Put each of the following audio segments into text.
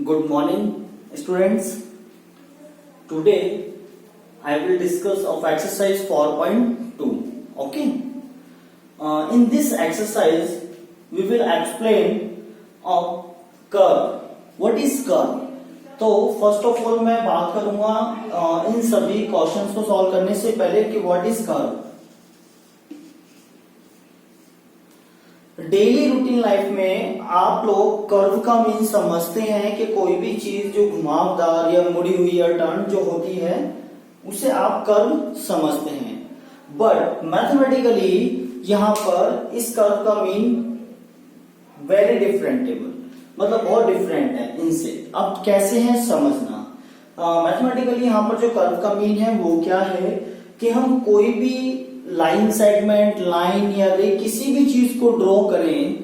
Good morning, students. Today I will discuss of exercise 4.2. Okay. In this exercise, we will explain of curve. What is curve? तो first of all मैं बात करूंगा इन सभी questions को solve करने से पहले कि what is curve. Daily routine life में आप लोग कर्व का मीन समझते हैं कि कोई भी चीज जो घुमावदार या मुड़ी हुई या टर्न जो होती है उसे आप कर्व समझते हैं. बट मैथमेटिकली यहां पर इस कर्व का मीन वेरी डिफरेंटेबल, मतलब बहुत डिफरेंट है इनसे. अब कैसे है समझना. मैथमेटिकली यहां पर जो कर्व का मीन है वो क्या है कि हम कोई भी लाइन सेगमेंट, लाइन या रे किसी भी चीज को ड्रॉ करें,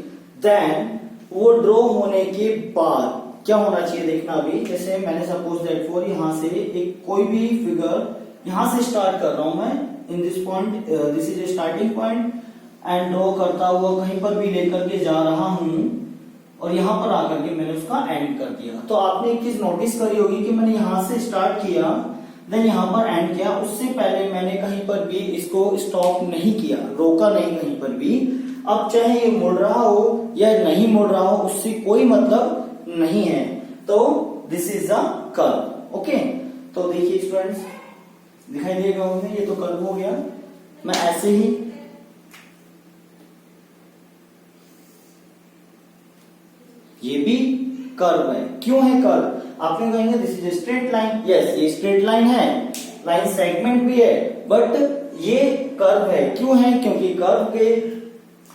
देन वो ड्रॉ होने के बाद क्या होना चाहिए देखना. अभी जैसे मैंने सपोज दैट फॉर यहां से एक कोई भी फिगर यहां से स्टार्ट कर रहा हूं मैं in this point, this is a starting point and draw करता हुआ कहीं पर भी लेकर के जा रहा हूं और यहां पर आकर के मैंने उसका एंड कर दिया. तो आपने एक चीज नोटिस करी होगी कि मैंने यहां से स्टार्ट किया देन यहां पर एंड किया, उससे पहले मैंने कहीं पर भी इसको स्टॉप नहीं किया, रोका नहीं कहीं पर भी. अब चाहे ये मुड़ रहा हो या नहीं मुड़ रहा हो उससे कोई मतलब नहीं है. तो this is a curve. Okay. तो देखिए स्टूडेंट्स, दिखाई देगा मुझे, ये तो कर्व हो गया. मैं ऐसे ही ये भी कर्व है. क्यों है कर्व? आप लोग कहेंगे this is straight line. Yes, ये स्ट्रेट लाइन है, लाइन सेगमेंट भी है, बट ये कर्व है. क्यों है? क्योंकि कर्व के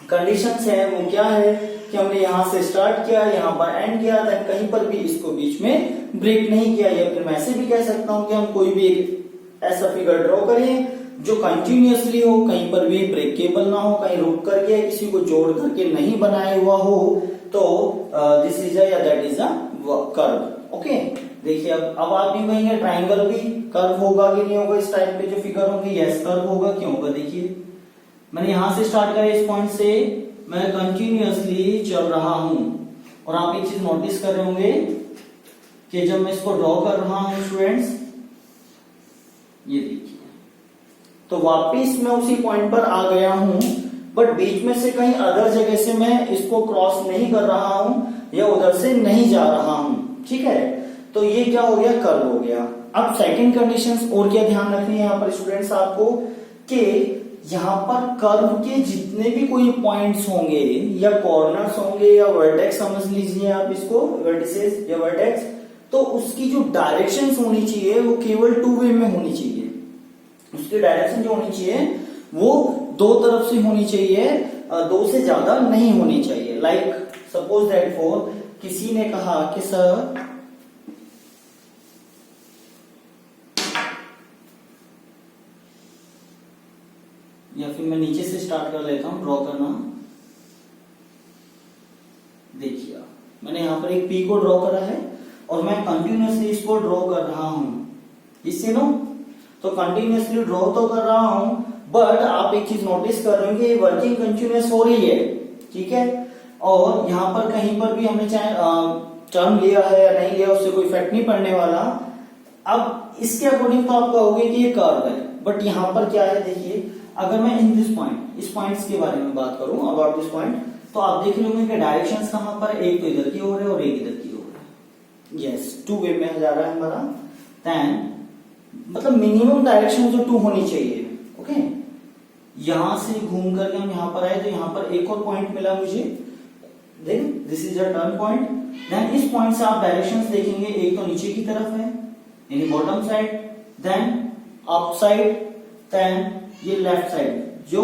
कंडीशंस है वो क्या है कि हमने यहां से स्टार्ट किया, यहां पर एंड किया, देन कहीं पर भी इसको बीच में ब्रेक नहीं किया. या फिर मैं ऐसे भी कह सकता हूं कि हम कोई भी एक ऐसा फिगर ड्रॉ करें जो कंटिन्यूअसली हो, कहीं पर भी ब्रेकेबल ना हो, कहीं रुक करके किसी को जोड़ करके नहीं बनाया हुआ हो, तो दिस इज या that is a curve. Okay. देखिए अब आप भी कहेंगे ट्राइंगल भी कर्व होगा कि नहीं होगा. इस टाइप के जो फिगर होंगे यस कर्व होगा. क्यों होगा? देखिए मैंने यहां से स्टार्ट किया, इस पॉइंट से मैं कंटिन्यूअसली चल रहा हूं और आप एक चीज नोटिस कर रहे होंगे कि जब मैं इसको ड्रॉ कर रहा हूं स्टूडेंट्स, ये देखिए, तो वापिस मैं उसी पॉइंट पर आ गया हूं, बट बीच में से कहीं अदर जगह से मैं इसको क्रॉस नहीं कर रहा हूं या उधर से नहीं जा रहा हूं. ठीक है. तो ये क्या हो गया? कर्व हो गया. अब सेकंड कंडीशंस और क्या ध्यान रखनी है यहाँ पर स्टूडेंट्स आपको कि यहाँ पर कर्व के जितने भी कोई पॉइंट्स होंगे या कॉर्नर्स होंगे या वर्टेक्स समझ लीजिए आप इसको, वर्टिसेस या वर्टेक्स, तो उसकी जो डायरेक्शंस होनी चाहिए वो केवल टू वे में होनी चाहिए. उसकी डायरेक्शन जो होनी चाहिए वो दो तरफ से होनी चाहिए, दो से ज्यादा नहीं होनी चाहिए. लाइक सपोज दैट फॉर किसी ने कहा कि सर या फिर मैं नीचे से स्टार्ट कर लेता हूं ड्रॉ करना. देखिए मैंने यहां पर एक पी को ड्रॉ करा है और मैं कंटिन्यूअसली इसको ड्रॉ कर रहा हूं. इससे नो तो कंटिन्यूअसली ड्रॉ तो कर रहा हूं, बट आप एक चीज नोटिस कर रहे हो कि वर्किंग कंटिन्यूअस हो रही है. ठीक है. और यहां पर कहीं पर भी हमने चाहे टर्न लिया है या नहीं लिया उससे कोई इफेक्ट नहीं पड़ने वाला. अब इसके अकॉर्डिंग तो आप कहोगे कि ये कर्व है, बट यहां पर क्या है देखिए, अगर मैं इन दिस पॉइंट, इस पॉइंट्स के बारे में बात करूं अबाउट दिस पॉइंट, तो आप देख रहे होंगे कि डायरेक्शंस कहां पर, एक तो इधर की हो रहे और एक इधर की हो रहे. यस, टू वे में जा रहा है हमारा. देन मतलब मिनिमम डायरेक्शन जो टू होनी चाहिए. ओके. यहां से घूम करके हम यहां पर आए तो यहां पर एक और पॉइंट मिला मुझे. Then this is a turn point. Then इस पॉइंट से आप डायरेक्शंस देखेंगे, एक तो नीचे की तरफ है यानी bottom side, then up side, then ये लेफ्ट साइड जो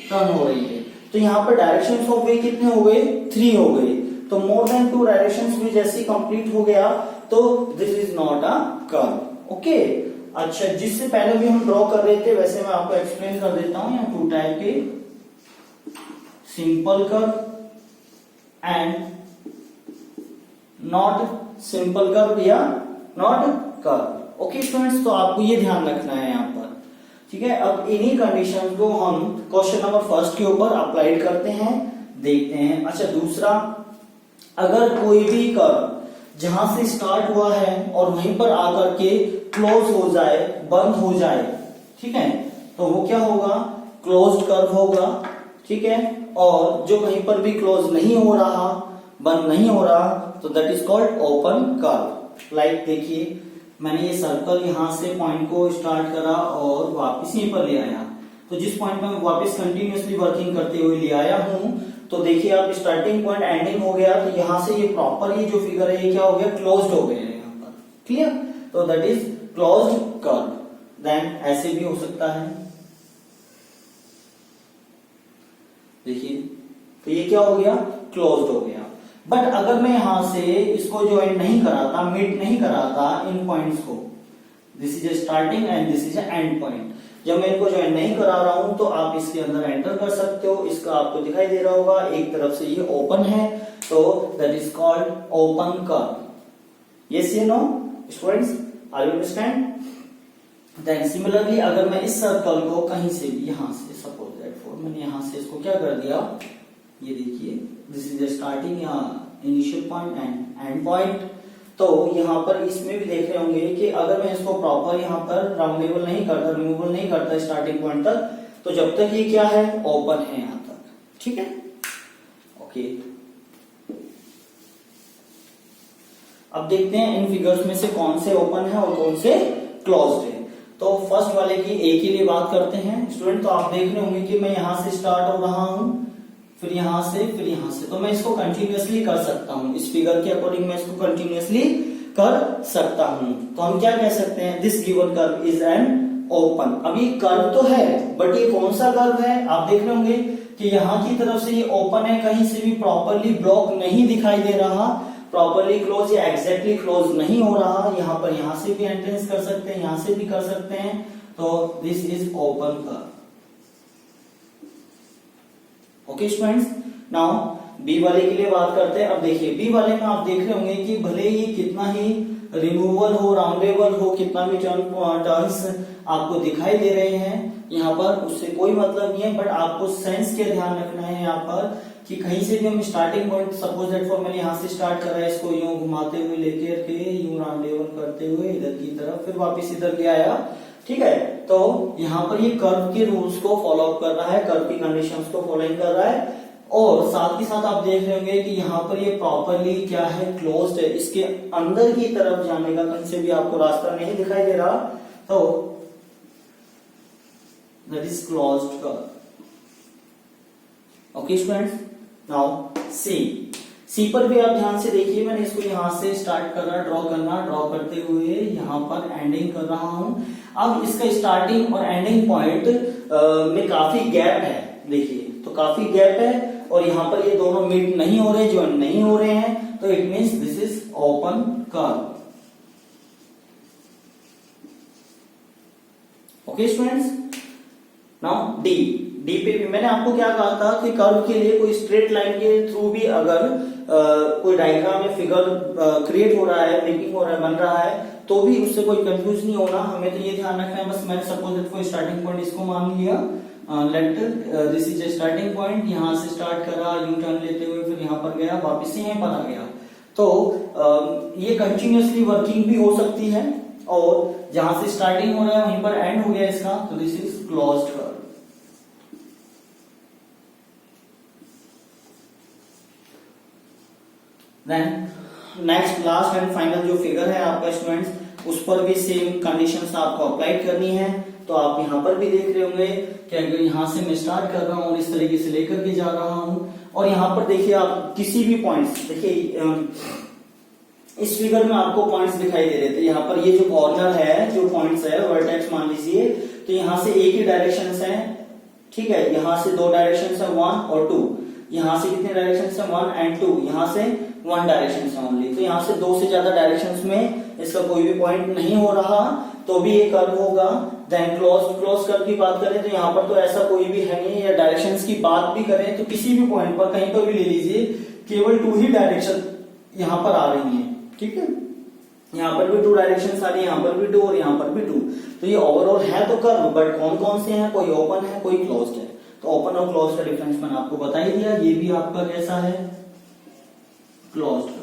टर्न हो रही है. तो यहां पर डायरेक्शंस ऑफ वे कितने हो गए? 3 हो गए. तो मोर देन 2 डायरेक्शंस भी जैसे कंप्लीट हो गया तो this is not a curve. Okay. अच्छा, जिससे पहले भी हम ड्रॉ कर रहे थे वैसे मैं आपको एक्सप्लेन कर देता हूं. यहाँ 2 टाइप के, simple curve and not simple curve या नॉट कर्व. ओके स्टूडेंट्स, तो आपको ये ध्यान रखना है यहाँ पर. ठीक है. अब इन्हीं कंडीशन को हम क्वेश्चन नंबर फर्स्ट के ऊपर अप्लाइड करते हैं, देखते हैं. अच्छा, दूसरा, अगर कोई भी कर्व जहां से स्टार्ट हुआ है और वहीं पर आकर के क्लोज हो जाए, बंद हो जाए, ठीक है, तो वो क्या होगा, क्लोज्ड कर्व होगा, ठीक है। और जो कहीं पर भी क्लोज नहीं हो रहा, बंद नहीं हो रहा, तो that is called open curve. Like देखिए, मैंने ये सर्कल यहां से पॉइंट को स्टार्ट करा और वापस यहीं पर ले आया, तो जिस पॉइंट में वापस कंटिन्यूअसली वर्किंग करते हुए ले आया हूं, तो देखिए आप स्टार्टिंग पॉइंट एंडिंग हो गया, तो यहां से ये प्रॉपर ये जो फिगर है ये क्या हो गया, क्लोज्ड हो गया है यहां पर, क्लियर। तो that is closed curve. Then ऐसे भी हो सकता है, देखिए, तो ये क्या हो गया, क्लोज्ड हो गया। बट अगर मैं यहां से इसको ज्वाइन नहीं कराता, मीट नहीं कराता इन पॉइंट्स को, this is a starting and this is A and point, जब मैं इनको ज्वाइन नहीं करा रहा हूं तो आप इसके अंदर एंटर कर सकते हो। इसका आपको दिखाई दे रहा होगा, एक तरफ से ये ओपन है, तो that is called open curve. Yes या no students, are you understand? Then similarly अगर मैं इस सर्कल को कहीं से भी, यहां से सपोज दैट फॉर मैंने यहां से इसको क्या कर दिया, ये देखिए, दिस इज द स्टार्टिंग या initial point and and point, तो यहां पर इसमें भी देख रहे होंगे कि अगर मैं इसको प्रॉपर यहां पर राउंडेबल नहीं करता, रिमूवल नहीं करता स्टार्टिंग पॉइंट तक, तो जब तक ये क्या है, ओपन है यहां तक, ठीक है, ओके। अब देखते हैं इन फिगर्स में से कौन से ओपन है और कौन से क्लोज्ड है। तो फर्स्ट वाले की ए के लिए बात करते हैं स्टूडेंट। तो आप देख रहे होंगे कि मैं यहां से स्टार्ट हो रहा हूं, फिर यहां से, फिर यहां से, तो मैं इसको कंटिन्यूअसली कर सकता हूं, इस फिगर के अकॉर्डिंग मैं इसको कंटिन्यूअसली कर सकता हूं। तो हम क्या कह सकते हैं, this given curve is an open. अभी कर्व तो है, बट ये कौन सा कर्व है, आप देख रहे होंगे कि यहां की तरफ से ये ओपन है, कहीं से भी प्रॉपरली ब्लॉक नहीं दिखाई दे रहा, प्रॉपरली क्लोज या एग्जैक्टली क्लोज नहीं हो रहा। यहां पर यहां से भी एंट्रेंस कर सकते हैं, यहां से भी कर सकते हैं, तो this is open curve. Okay students, now B वाले के लिए बात करते हैं। अब देखिए बी वाले में आप देख रहे होंगे कि भले ही कितना ही रिमूवल हो, राउंडेबल हो, कितना भी टर्न्स आपको दिखाई दे रहे हैं यहाँ पर, उससे कोई मतलब नहीं है, बट आपको सेंस के ध्यान रखना है यहाँ पर कि कहीं से भी हम starting point, suppose that for मैंने यहाँ से स्टार्ट करा है, इसको यूं घुमाते हुए लेकर के यूं राउंडेबल करते हुए इधर की तरफ, फिर वापस इधर ले आया, ठीक है। तो यहाँ पर ये कर्व के रूल्स को फॉलो अप कर रहा है, कर्व की कंडीशंस को फॉलोइंग कर रहा है, और साथ ही साथ आप देख रहे होंगे कि यहाँ पर ये प्रॉपरली क्या है, क्लोज्ड है। इसके अंदर की तरफ जाने का कहीं से भी आपको रास्ता नहीं दिखाई दे रहा, तो that is closed curve. Okay students, now see पर भी आप ध्यान से देखिए, मैंने इसको यहां से स्टार्ट कर रहा, ड्रॉ करते हुए यहां पर एंडिंग कर रहा हूं। अब इसका स्टार्टिंग और एंडिंग पॉइंट में काफी गैप है, देखिए, तो काफी गैप है, और यहां पर ये दोनों मीट नहीं हो रहे, ज्वाइन नहीं हो रहे हैं, तो it means this is open curve. Okay students, now D पे भी मैंने आपको क्या कहा था कि कर्व के लिए कोई स्ट्रेट लाइन के थ्रू भी अगर कोई डायग्राम या फिगर क्रिएट हो रहा है, मेकिंग हो रहा है, बन रहा है, तो भी उससे कोई कंफ्यूज नहीं होना, हमें तो ये ध्यान रखना है। बस मैंने सपोज कोई स्टार्टिंग पॉइंट इसको मान लिया, let this is a starting point, यहां से स्टार्ट करा, यू टर्न लेते हुए फिर यहां पर गया, वापस से यहीं पर आ गया, तो ये कंटिन्यूअसली वर्किंग भी हो सकती है, और जहां से स्टार्टिंग हो रहा है वहीं पर एंड हो गया इसका, तो this is closed curve. Then next last and final जो फिगर है आपका स्टूडेंट्स, उस पर भी सेम कंडीशंस आपको अप्लाई करनी है। तो आप यहाँ पर भी देख रहे होंगे कि अगर यहाँ से मैं स्टार्ट कर रहा हूँ और इस तरीके से लेकर के जा रहा हूँ, और यहाँ पर देखिए आप किसी भी पॉइंट्स, देखिए इस फिगर में आपको पॉइंट्स दिखाई दे रहे थे, यहाँ पर ये जो कॉर्नर है, जो पॉइंट्स है, वर्टेक्स मान लीजिए, तो यहाँ से एक ही डायरेक्शन है, ठीक है, यहाँ से दो डायरेक्शन है, 1 और 2, यहाँ से कितने डायरेक्शन है, 1 एंड 2, यहाँ से 1 डायरेक्शन है ओनली, तो यहाँ से 2 से ज्यादा डायरेक्शन में इसका कोई भी पॉइंट नहीं हो रहा, तो भी ये कर्व होगा। देन क्लोज कर्व की बात करें तो यहाँ पर तो ऐसा कोई भी है नहीं, या डायरेक्शंस की बात भी करें तो किसी भी पॉइंट पर कहीं पर भी ले लीजिए, केवल 2 ही डायरेक्शन यहाँ पर आ रही है, ठीक है, यहाँ पर भी 2 डायरेक्शन आ रही है, यहाँ पर भी 2 और यहाँ पर भी 2, तो ये ओवरऑल है तो कर्व, बट कौन कौन से हैं, कोई ओपन है, कोई क्लोज्ड है। तो ओपन और क्लोज का डिफरेंस मैंने आपको बता ही दिया, ये भी आपका कैसा है, क्लोज्ड कर्व।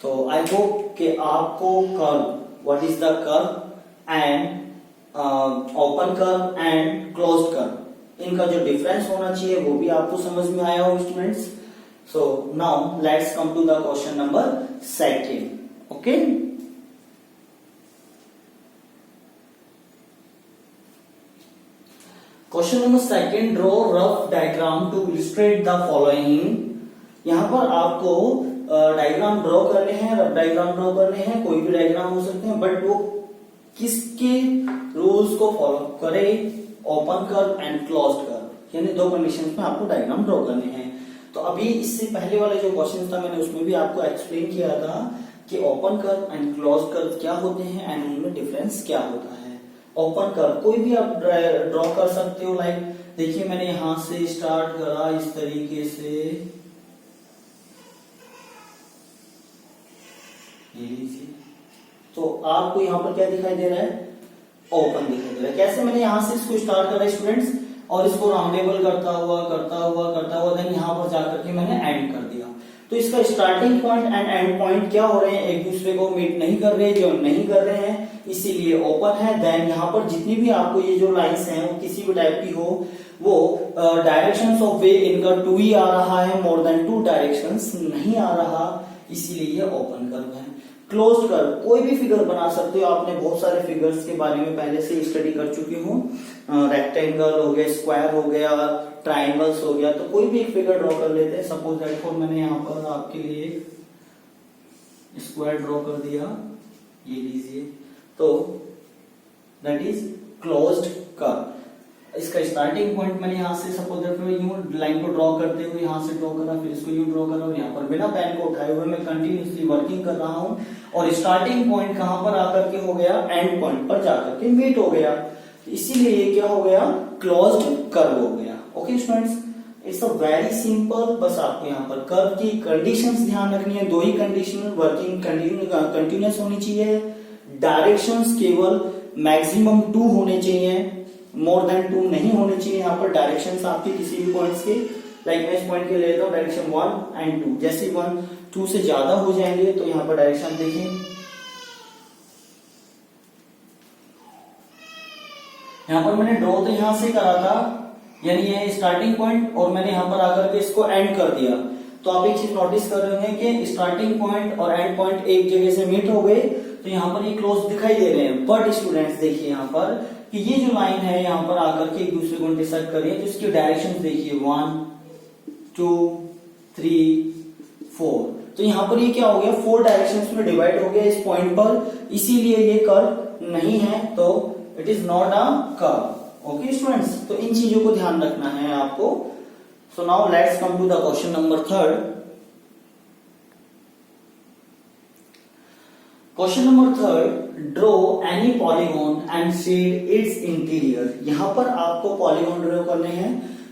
तो आई होप कि आपको curve, what is the curve and open curve and closed curve, इनका जो डिफरेंस होना चाहिए वो भी आपको समझ में आया हो students. So now let's come to the question number second. Okay, question number second, draw rough diagram to illustrate the following. यहां पर आपको डायग्राम ड्रॉ करने हैं, रफ डायग्राम ड्रॉ करने हैं, कोई भी डायग्राम हो सकते हैं, बट वो किसके रूल्स को फॉलो करे, open curve and closed curve, यानी दो कंडीशंस में आपको डायग्राम ड्रॉ करने हैं। तो अभी इससे पहले वाले जो क्वेश्चन था मैंने उसमें भी आपको एक्सप्लेन किया था कि open curve and closed curve क्या होते हैं एंड उनमें डिफरेंस क्या होता है। ओपन कर्व कोई भी आप ड्रॉ कर सकते हो, लाइक देखिए मैंने यहां से स्टार्ट करा इस तरीके से, ये लीजिए, तो आपको यहां पर क्या दिखाई दे रहा है, ओपन दिखाई दे रहा है। कैसे मैंने यहां से इसको स्टार्ट करा स्टूडेंट्स, और इसको राउंडेबल करता हुआ देन यहां पर जाकर के मैंने एंड कर दिया। तो इसका starting point and and point क्या हो रहे हैं, एक दूसरे को मीट नहीं कर रहे, जो नहीं कर रहे हैं, इसीलिए ओपन है। देन यहाँ पर जितनी भी आपको ये जो लाइंस हैं वो किसी भी टाइप की हो, वो डायरेक्शंस ऑफ वे इनका 2 ही आ रहा है, मोर देन 2 डायरेक्शंस नहीं आ रहा, इसीलिए ये ओपन कर्व है। क्लोज्ड कर्व कोई भी फिगर बना सकते हो, आपने बहुत सारे फिगर्स के बारे में पहले से स्टडी कर चुकी हूँ, रेक्टेंगल हो गया, स्क्वायर हो गया, ट्राइंगल्स हो गया, तो कोई भी एक फिगर ड्रॉ कर लेते हैं। सपोज दैट फॉर मैंने यहाँ पर आपके लिए स्क्वायर ड्रॉ कर दिया, ये लीजिए, तो दैट इज क्लोज्ड कर्व। इसका स्टार्टिंग पॉइंट मैंने यहाँ से सपोज दैट यूं लाइन को ड्रॉ करते हुए यहाँ से ड्रॉ करा, फिर इसको यूं ड्रॉ करा, और यहाँ पर बिना पेन को उठाए हुए मैं कंटिन्यूसली वर्किंग कर रहा हूँ, और स्टार्टिंग पॉइंट कहां पर आकर के हो गया, एंड पॉइंट पर जाकर के मीट हो गया, इसीलिए ये क्या हो गया, क्लोज्ड कर्व हो गया। Okay students, it's a very simple. बस आपको यहाँ पर कर्व की कंडीशंस ध्यान रखनी है, दो ही कंडीशन, वर्किंग कंटिन्यूअस होनी चाहिए, डायरेक्शंस केवल मैक्सिमम 2 होने चाहिए, मोर देन 2 नहीं होने चाहिए। यहाँ पर डायरेक्शंस आपके किसी भी पॉइंट्स के, लाइक मैं इस पॉइंट के ले लेता हूँ डायरेक्शन 1 एंड 2, जैसे 1 2 से ज्यादा हो जाएंगे तो यहाँ पर डायरेक्शन देखें, यहाँ पर मैंने ड्रॉ तो यहां से करा था, यानी ये स्टार्टिंग पॉइंट, और मैंने यहां पर आकर के इसको एंड कर दिया। तो आप एक चीज नोटिस कर रहे हैं कि स्टार्टिंग पॉइंट और एंड पॉइंट एक जगह से मीट हो गए, तो यहाँ पर ये क्लोज दिखाई दे रहे हैं। बट स्टूडेंट्स देखिए यहाँ पर कि ये जो लाइन है यहाँ पर आकर के एक दूसरे को इंटरसेक्ट कर रही है, तो इसकी डायरेक्शन देखिए 1 2 3 4, तो यहाँ पर ये क्या हो गया, 4 डायरेक्शंस में डिवाइड हो गया इस पॉइंट पर, इसीलिए ये कर्व नहीं है, तो it is not a curve. Okay students, तो इन चीजों को ध्यान रखना है आपको। So now let's come to the question number 3rd। Question number 3rd, draw any polygon and shade its interior. यहां पर आपको पॉलीगॉन ड्रॉ करने हैं,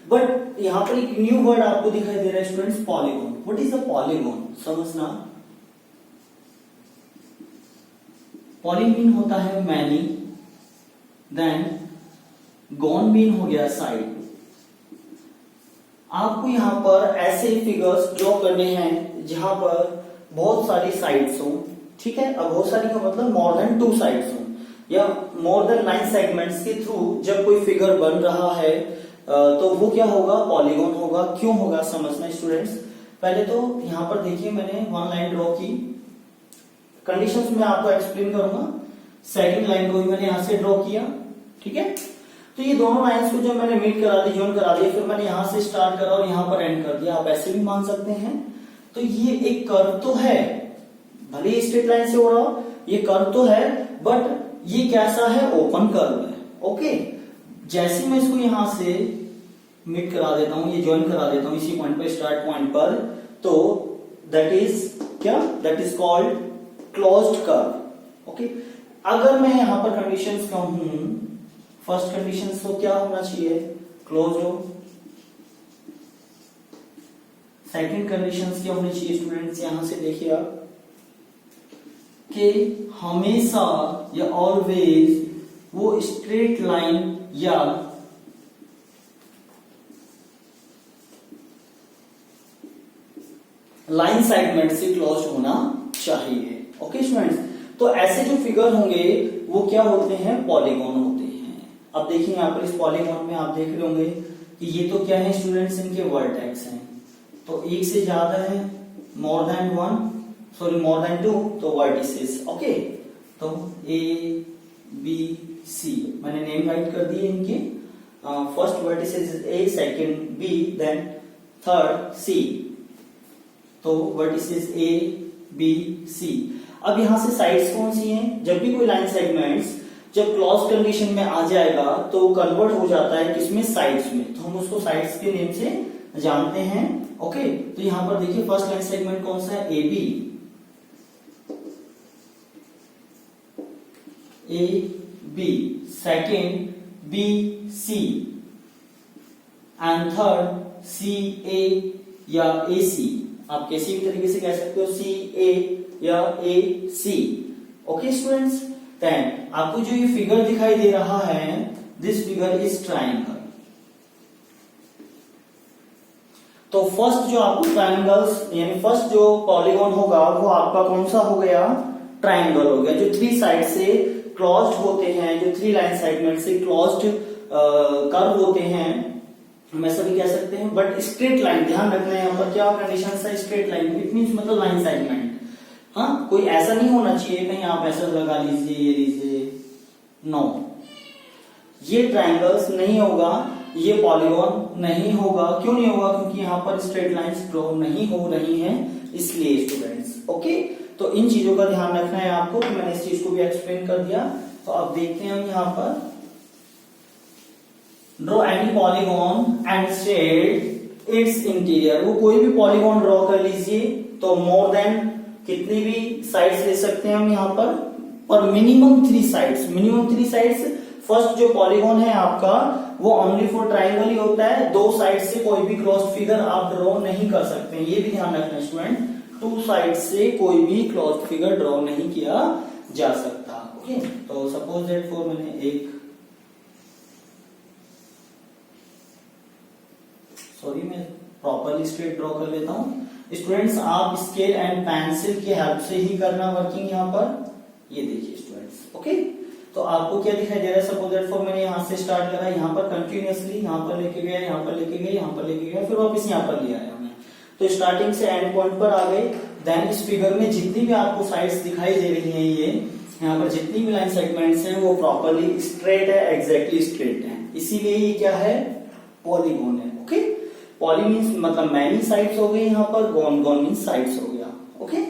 बट यहां पर एक न्यू वर्ड आपको दिखाई दे रहा है students, polygon. What is a polygon, समझना। पॉली मीन होता है मैनी, देन गॉन मीन हो गया साइड। आपको यहां पर ऐसे फिगर्स ड्रॉ करने हैं जहां पर बहुत सारी साइड्स हो, ठीक है। अब बहुत सारी का मतलब मोर देन 2 साइड्स हो, या मोर देन 9 सेगमेंट्स के थ्रू जब कोई फिगर बन रहा है तो वो क्या होगा, पॉलीगॉन होगा। क्यों होगा समझना स्टूडेंट्स। पहले तो यहां पर देखिए मैंने 1 लाइन ड्रॉ की, कंडीशंस में आपको एक्सप्लेन करूंगा। सेकंड लाइन को भी मैंने यहां से ड्रॉ किया, ठीक है। तो ये दोनों लाइंस को जब मैंने मीट करा दी, जॉइन करा दिया, फिर मैंने यहां से स्टार्ट करा और यहां पर एंड कर दिया, आप ऐसे भी मान सकते हैं। तो ये एक कर्व तो है, भले ही स्ट्रेट लाइन से हो रहा हो, ये कर्व तो है, बट ये कैसा है, ओपन कर्व है। ओके, जैसे मैं इसको यहां से मीट करा देता हूं, ये ज्वाइन करा देता हूं इसी पॉइंट पर, स्टार्ट पॉइंट पर, तो दैट इज क्या, that is called closed curve. Okay, अगर मैं यहां पर कंडीशंस कहूं, फर्स्ट कंडीशन तो क्या होना चाहिए, क्लोज हो। सेकंड कंडीशन क्या होनी चाहिए स्टूडेंट्स, यहां से देखिए आप कि हमेशा या ऑलवेज वो स्ट्रेट लाइन या लाइन सेगमेंट से क्लोज होना चाहिए। ओके स्टूडेंट्स, तो ऐसे जो फिगर होंगे वो क्या होते हैं, पॉलीगॉन होते हैं। अब देखिए यहाँ पर इस पॉलीगॉन में आप देख रहे होंगे कि ये तो क्या है स्टूडेंट्स, इनके वर्टेक्स हैं, तो एक से ज्यादा है, more than one, sorry more than two, तो वर्टिसेस। ओके, तो ए बी सी मैंने नेम राइट कर दिए इनके। First vertices is A, second B, then third C, तो वर्टिसेस ए बी सी। अब यहां से साइड्स कौन सी हैं, जब भी कोई लाइन सेगमेंट्स जब क्लोज कंडीशन में आ जाएगा तो कन्वर्ट हो जाता है किसमें, साइड्स में, तो हम उसको साइड्स के नेम से जानते हैं। ओके, तो यहां पर देखिए फर्स्ट लाइन सेगमेंट कौन सा है, A B, second B C, and third C A या ए सी, आप किसी भी तरीके से कह सकते हो, सी ए या A C. Okay students, then आपको जो ये फिगर दिखाई दे रहा है, दिस फिगर इज ट्राइंगल। तो फर्स्ट जो आपको ट्राइंगल्स यानी फर्स्ट जो पॉलीगॉन होगा वो आपका कौन सा हो गया, ट्राइंगल हो गया, जो थ्री साइड से क्लोज्ड होते हैं, जो थ्री लाइन सेगमेंट से क्लोज्ड कर्व होते हैं, हम ऐसा भी कह सकते हैं। बट स्ट्रेट लाइन, ध्यान रखना है यहाँ पर क्या कंडीशन है, स्ट्रेट लाइन, इट मींस मतलब लाइन सेगमेंट। हाँ, कोई ऐसा नहीं होना चाहिए कहीं आप ऐसा लगा लीजिए, ये लीजिए, नो, ये ट्राइंगल्स नहीं होगा, ये पॉलीगॉन नहीं होगा। क्यों नहीं होगा, क्योंकि यहाँ पर स्ट्रेट लाइंस ड्रॉ नहीं हो रही हैं, इसलिए स्टूडेंट्स। ओके, तो इन चीजों का ध्यान रखना है आपको, तो मैंने इस चीज को भी एक्सप्लेन कर दिया। तो अब देखते हैं हम यहाँ पर, draw any polygon and shade its interior. वो कोई भी पॉलीगॉन ड्रॉ कर लीजिए, तो मोर देन कितनी भी साइड्स ले सकते हैं हम यहाँ पर minimum three sides, minimum three sides. First जो पॉलीगॉन है आपका वो ओनली फॉर ट्राइंगल ही होता है, दो साइड से कोई भी क्लोज्ड फिगर आप ड्रॉ नहीं कर सकते, ये भी ध्यान रखना स्टूडेंट, टू साइड से कोई भी क्लोज्ड फिगर ड्रॉ नहीं किया जा सकता। ओके, तो सपोज दैट फॉर मैंने एक, सॉरी मैं प्रॉपरली स्ट्रेट ड्रॉ कर लेता हूं। स्टूडेंट्स आप स्केल एंड पेंसिल की हेल्प से ही करना वर्किंग यहाँ पर, ये देखिए स्टूडेंट्स। ओके, तो आपको क्या दिखाई दे रहा है, सपोज दैट फॉर मैंने यहाँ से स्टार्ट करा, यहाँ पर कंटिन्यूअसली यहाँ पर लेके गया, यहाँ पर लेके गया, यहाँ पर लेके गया, फिर वापस यहाँ पर ले आया मैं, तो स्टार्टिंग से एंड पॉइंट पर आ गए। देन इस फिगर में जितनी भी आपको साइड्स दिखाई दे रही हैं, ये यहाँ पर जितनी भी लाइन सेगमेंट्स हैं वो प्रॉपरली स्ट्रेट है, एग्जैक्टली स्ट्रेट है, इसीलिए ये क्या है, पॉलीगॉन है। ओके, पॉली मीन्स मतलब मैनी साइड्स हो गई यहाँ पर, गॉन गॉन मीन्स साइड्स हो गया। ओके,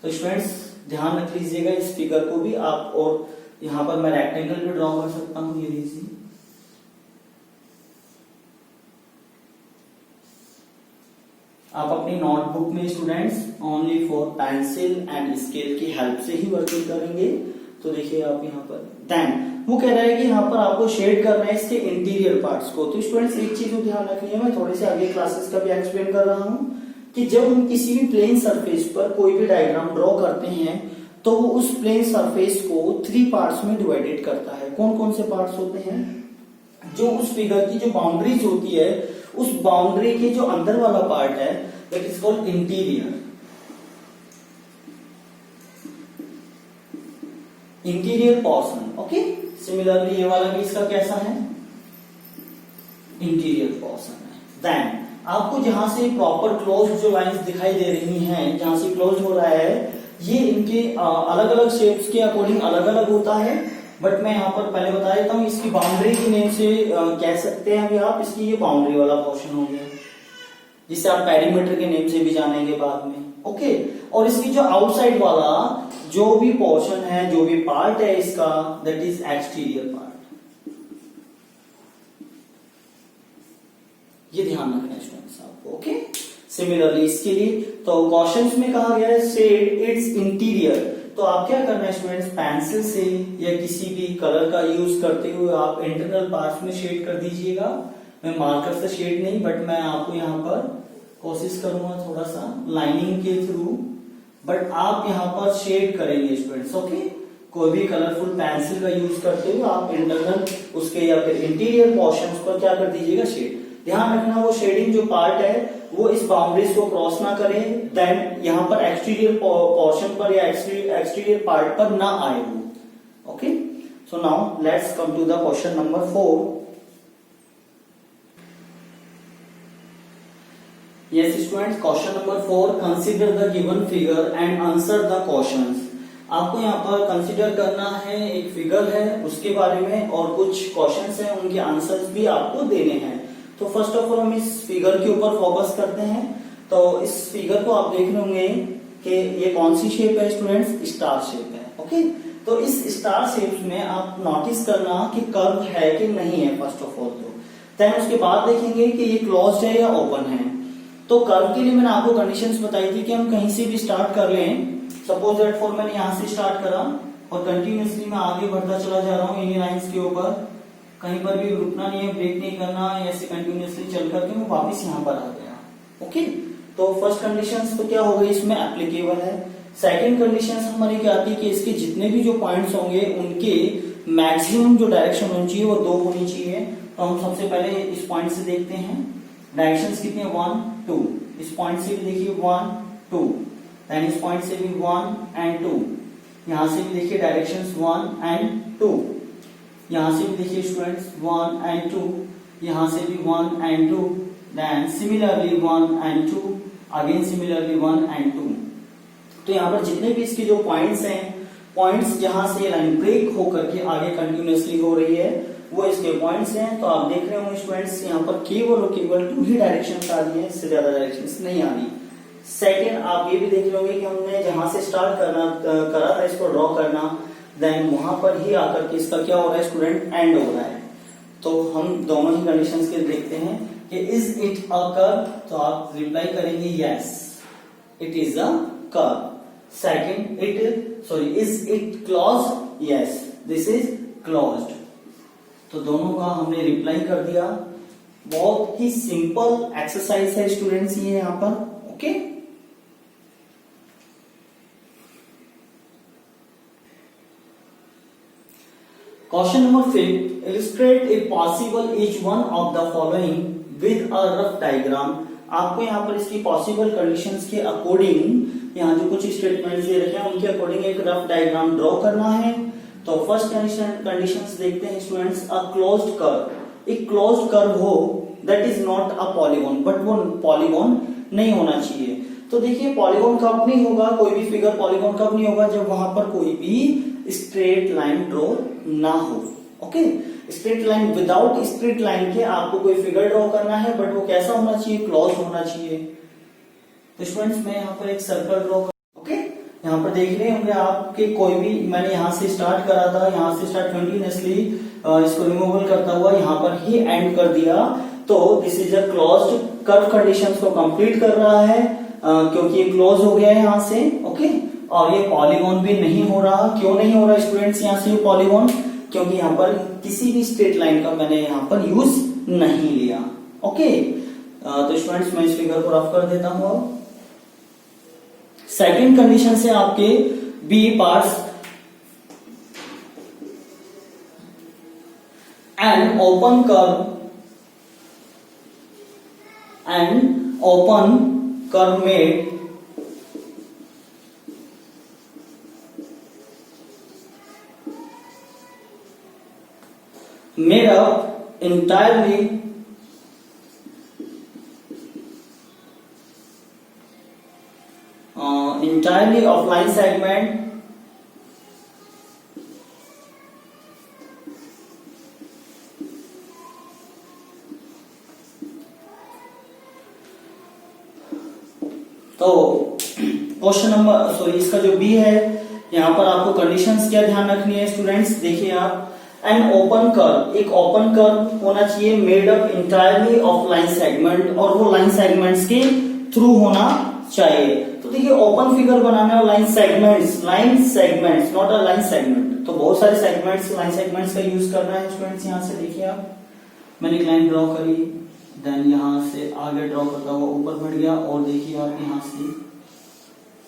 तो स्टूडेंट्स ध्यान रख लीजिएगा इस फिगर को भी आप, और यहाँ पर मैं रेक्टेंगल भी ड्रॉ कर सकता हूँ, ये लीजिए, आप अपनी नोटबुक में students only for pencil and scale की हेल्प से ही वर्किंग करेंगे। तो देखिए आप यहाँ पर, देन वो कह रहा है कि यहाँ पर आपको शेड करना है इसके इंटीरियर पार्ट्स को। तो स्टूडेंट्स एक चीज को ध्यान रखनी है, मैं थोड़े से आगे क्लासेस का भी एक्सप्लेन कर रहा हूँ, कि जब हम किसी भी प्लेन सरफेस पर कोई भी डायग्राम ड्रॉ करते हैं तो वो उस प्लेन सरफेस को थ्री पार्ट्स में डिवाइडेड करता है। कौन कौन से पार्ट्स होते हैं, जो उस फिगर की जो बाउंड्रीज होती है, उस बाउंड्री के जो अंदर वाला पार्ट है, that is called interior, interior portion. Okay, similarly ये वाला भी इसका कैसा है, इंटीरियर पोर्शन है। देन आपको जहां से प्रॉपर क्लोज जो लाइंस दिखाई दे रही हैं, जहां से क्लोज हो रहा है, ये इनके अलग अलग शेप्स के अकॉर्डिंग अलग अलग होता है, बट मैं यहाँ पर पहले बता देता हूँ, इसकी बाउंड्री के नेम से कह सकते हैं अभी आप, इसकी ये बाउंड्री वाला पोर्शन हो गया, जिसे आप पेरीमीटर के नेम से भी जानेंगे बाद में। ओके, और इसकी जो आउटसाइड वाला जो भी पोर्शन है, जो भी पार्ट है इसका, दैट इज एक्सटीरियर पार्ट। ये ध्यान रखना है स्टूडेंट्स आपको। ओके, सिमिलरली इसके लिए तो क्वेश्चंस में कहा गया है शेड इट्स इंटीरियर, तो आप क्या करना है स्टूडेंट्स, पेंसिल से या किसी भी कलर का यूज करते हुए आप इंटरनल पार्ट्स में शेड कर दीजिएगा। मैं मार्कर से शेड नहीं, बट मैं आपको यहाँ पर कोशिश करूंगा थोड़ा सा लाइनिंग के थ्रू, बट आप यहाँ पर शेड करेंगे स्टूडेंट्स। ओके, कोई भी कलरफुल पेंसिल का यूज करते हुए आप इंटरनल उसके या फिर इंटीरियर पोर्शंस पर क्या कर दीजिएगा, शेड। ध्यान रखना वो शेडिंग जो पार्ट है वो इस बाउंड्रीज को क्रॉस ना करे, देन यहाँ पर एक्सटीरियर पोर्शन पर या एक्सटीरियर पार्ट पर ना आए वो। Okay, so now let's come to the question number 4। Yes students, question number 4, consider the given figure and answer the questions। आपको यहाँ पर कंसिडर करना है, एक फिगर है उसके बारे में और कुछ क्वेश्चंस हैं, उनके आंसर्स भी आपको देने हैं। तो फर्स्ट ऑफ ऑल हम इस फिगर के ऊपर फोकस करते हैं। तो इस फिगर को आप देख रहे होंगे कि ये कौन सी शेप है स्टूडेंट्स, स्टार शेप है। ओके, तो इस स्टार शेप में आप नोटिस करना कि कर्व है कि नहीं है फर्स्ट ऑफ ऑल। तो देन उसके बाद देखेंगे कि ये क्लोज्ड है या ओपन है। तो कर्व के लिए मैंने आपको कंडीशंस बताई थी कि हम कहीं से भी स्टार्ट कर लें। सपोज दैट फॉर मैंने यहां से स्टार्ट करा और कंटिन्यूअसली मैं आगे बढ़ता चला जा रहा हूं इन्हीं लाइंस के ऊपर, कहीं पर भी रुकना नहीं है, ब्रेक नहीं करना, ऐसे कंटिन्यूअसली चल करके मैं वापस यहां पर आ गया। ओके, तो फर्स्ट कंडीशंस तो क्या हो गई इसमें एप्लीकेबल है। सेकंड कंडीशंस हमारी क्या आती है कि इसके जितने भी जो पॉइंट्स होंगे उनके मैक्सिमम जो डायरेक्शन होनी चाहिए वो 2 होनी चाहिए। तो हम सबसे पहले इस पॉइंट से देखते हैं डायरेक्शंस कितने, 1 2। इस पॉइंट से भी देखिए 1 2, देन इस पॉइंट से भी 1 एंड 2, यहां से भी देखिए डायरेक्शंस 1 एंड 2, यहां से भी देखिए स्टूडेंट्स 1 एंड 2, यहां से भी 1 and 2, then similarly 1 and 2, again similarly 1 and 2। तो यहाँ पर जितने भी इसके जो पॉइंट्स हैं, पॉइंट्स जहां से लाइन ब्रेक होकर के आगे कंटिन्यूअसली हो रही है वो इसके पॉइंट्स हैं। तो आप देख रहे होंगे स्टूडेंट्स यहाँ पर केवल और केवल 2 ही डायरेक्शंस आ रही है, इससे ज्यादा डायरेक्शंस नहीं आ रही। सेकंड, आप ये भी देख रहे होंगे कि हमने जहां से स्टार्ट करा था इसको ड्रॉ करना, देन वहां पर ही आकर के इसका क्या हो रहा है स्टूडेंट, एंड हो रहा है। तो हम दोनों ही कंडीशंस के देखते हैं कि इज इट अ कर्व, तो आप रिप्लाई करेंगे yes it is a curve. Second, is it closed, yes this is closed. तो दोनों का हमने रिप्लाई कर दिया। बहुत ही सिंपल एक्सरसाइज है स्टूडेंट्स ये यहां पर। Okay, question number 5, illustrate a possible each one of the following with a rough diagram. आपको यहाँ पर इसकी पॉसिबल कंडीशंस के अकॉर्डिंग यहाँ जो कुछ स्टेटमेंट्स दे रखे हैं उनके अकॉर्डिंग एक रफ डायग्राम ड्रॉ करना है। तो फर्स्ट कंडीशंस देखते हैं स्टूडेंट्स, अ क्लोज्ड कर्व, एक क्लोज्ड कर्व हो that is not a polygon, but वो पॉलीगॉन नहीं होना चाहिए। तो देखिए पॉलीगॉन कब नहीं होगा, कोई भी फिगर पॉलीगॉन कब नहीं होगा, जब वहां पर कोई भी स्ट्रेट लाइन ड्रॉ ना हो। Okay, straight line, without straight line के आपको कोई फिगर ड्रॉ करना है, बट वो कैसा होना चाहिए, क्लोज होना चाहिए। तो स्टूडेंट्स मैं यहाँ पर एक सर्कल ड्रॉ, यहाँ पर देख रहे होंगे आपके कोई भी, मैंने यहाँ से स्टार्ट करा था, यहाँ से स्टार्ट कंटिन्यूअसली इसको रिमूवल करता हुआ यहाँ पर ही एंड कर दिया। तो this is a closed curve, conditions को कंप्लीट कर रहा है क्योंकि ये क्लोज हो गया है यहाँ से। ओके, और ये पॉलीगॉन भी नहीं हो रहा। क्यों नहीं हो रहा स्टूडेंट्स यहाँ से पॉलीगॉन, क्योंकि यहाँ पर किसी भी स्ट्रेट लाइन का मैंने यहाँ पर यूज नहीं लिया। ओके, तो स्टूडेंट्स मैं इस फिगर को रफ कर देता हूँ। सेकंड कंडीशन से आपके B parts and open curve made up entirely of line segment तो क्वेश्चन नंबर इसका जो बी है, यहाँ पर आपको कंडीशंस क्या ध्यान रखनी है स्टूडेंट्स, देखिए आप, एन ओपन कर्व, एक ओपन कर्व होना चाहिए made up entirely of line segment, और वो लाइन सेगमेंट्स के थ्रू होना चाहिए। तो देखिए ओपन फिगर बनाना है, line segments not a line segment, तो बहुत सारे सेगमेंट्स, लाइन सेगमेंट्स का यूज करना है स्टूडेंट्स। यहाँ से देखिए आप, मैंने एक लाइन ड्रॉ करी, देन यहाँ से आगे ड्रॉ करता हुआ ऊपर बढ़ गया, और देखिए आप यहाँ से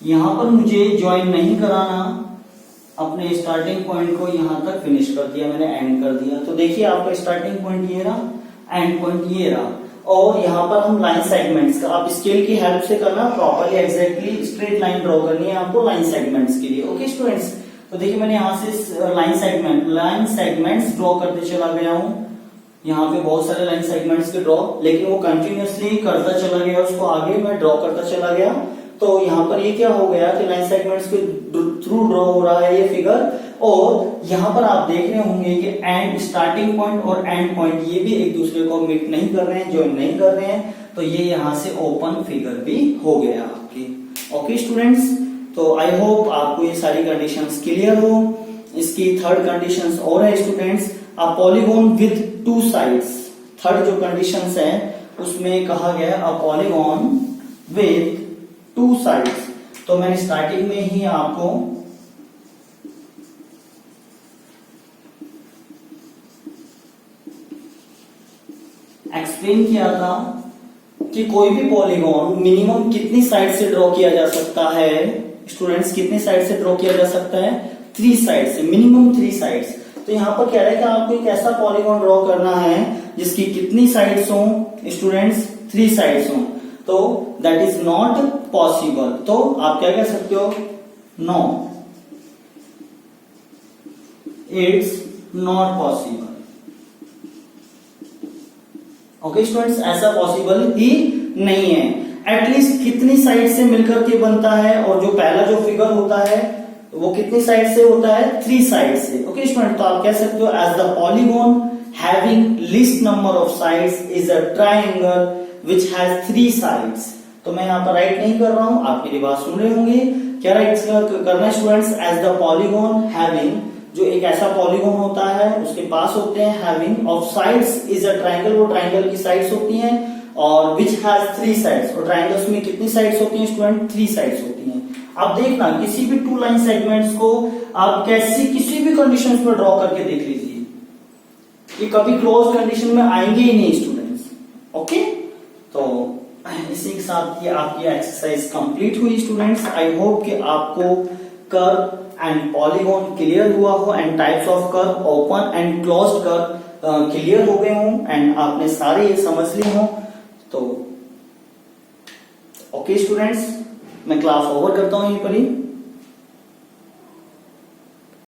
यहाँ पर मुझे ज्वाइन नहीं कराना, अपने स्टार्टिंग पॉइंट को यहाँ तक फिनिश कर दिया मैंने, एंड कर दिया। तो देखिए आपका स्टार्टिंग पॉइंट ये रहा, एंड पॉइंट ये रहा। और यहाँ पर हम लाइन सेगमेंट्स का, आप स्केल की हेल्प से करना, properly exactly straight line draw करनी है आपको लाइन सेगमेंट्स के लिए। ओके स्टूडेंट्स, तो देखिए मैंने यहाँ से लाइन सेगमेंट्स ड्रॉ करते चला गया हूँ। यहाँ पे बहुत सारे लाइन सेगमेंट्स के ड्रॉ, लेकिन वो कंटिन्यूअसली करता चला गया, उसको आगे मैं ड्रॉ करता चला गया। तो यहाँ पर ये क्या हो गया कि लाइन सेगमेंट्स के थ्रू ड्रॉ हो रहा है ये फिगर, और यहाँ पर आप देख रहे होंगे कि एंड स्टार्टिंग पॉइंट और एंड पॉइंट ये भी एक दूसरे को मीट नहीं कर रहे हैं, ज्वाइन नहीं कर रहे हैं, तो ये यहाँ से ओपन फिगर भी हो गया आपकी। ओके स्टूडेंट्स, तो आई होप आपको ये सारी कंडीशंस क्लियर हो। इसकी थर्ड कंडीशंस और है students, a polygon with two sides. Third जो कंडीशंस है उसमें कहा गया a polygon with two sides. तो मैंने स्टार्टिंग में ही आपको एक्सप्लेन किया था कि कोई भी पॉलीगॉन मिनिमम कितनी साइड से ड्रॉ किया जा सकता है स्टूडेंट्स, कितनी साइड से ड्रॉ किया जा सकता है, 3 साइड से, मिनिमम 3 साइड्स। तो यहाँ पर कह रहा है कि आपको एक ऐसा पॉलीगॉन ड्रॉ करना है जिसकी कितनी साइड्स हो स्टूडेंट्स, 3 साइड्स हो। तो दैट इज नॉट पॉसिबल। तो आप क्या कह सकते हो, no it's not possible. Okay students, ऐसा पॉसिबल ही नहीं है। एटलीस्ट कितनी साइड से मिलकर के बनता है, और जो पहला जो फिगर होता है वो कितनी साइड से होता है, 3 साइड से। ओके स्टूडेंट, तो आप कह सकते हो as the polygon having least number of sides is a triangle which has 3 sides. तो मैं यहाँ पर राइट नहीं कर रहा हूं, आप मेरी बात सुन रहे होंगे। क्या राइट करना है students, as the polygon having, जो एक ऐसा पॉलीगॉन होता है उसके पास होते हैं having of sides is a triangle, वो ट्राइंगल की साइड्स होती हैं, और विच हैज 3 साइड्स, और ट्राइंगल्स में कितनी साइड्स होती हैं स्टूडेंट, 3 साइड्स होती हैं। आप देखना किसी भी 2 लाइन सेगमेंट्स को आप किसी भी कंडीशंस में ड्रॉ करके देख लीजिए, ये कभी क्लोज कंडीशन में आएंगे ही नहीं स्टूडेंट्स। ओके, तो इसी के साथ ये आपकी एक्सरसाइज कंप्लीट हुई स्टूडेंट्स। आई होप कि आपको कर्व एंड पॉलीगॉन क्लियर हुआ हो, and types of curve, open and closed curve clear हो गए हों, एंड आपने सारे ये समझ लिए हों। तो ओके स्टूडेंट्स, मैं क्लास ओवर करता हूं यहीं पर ही।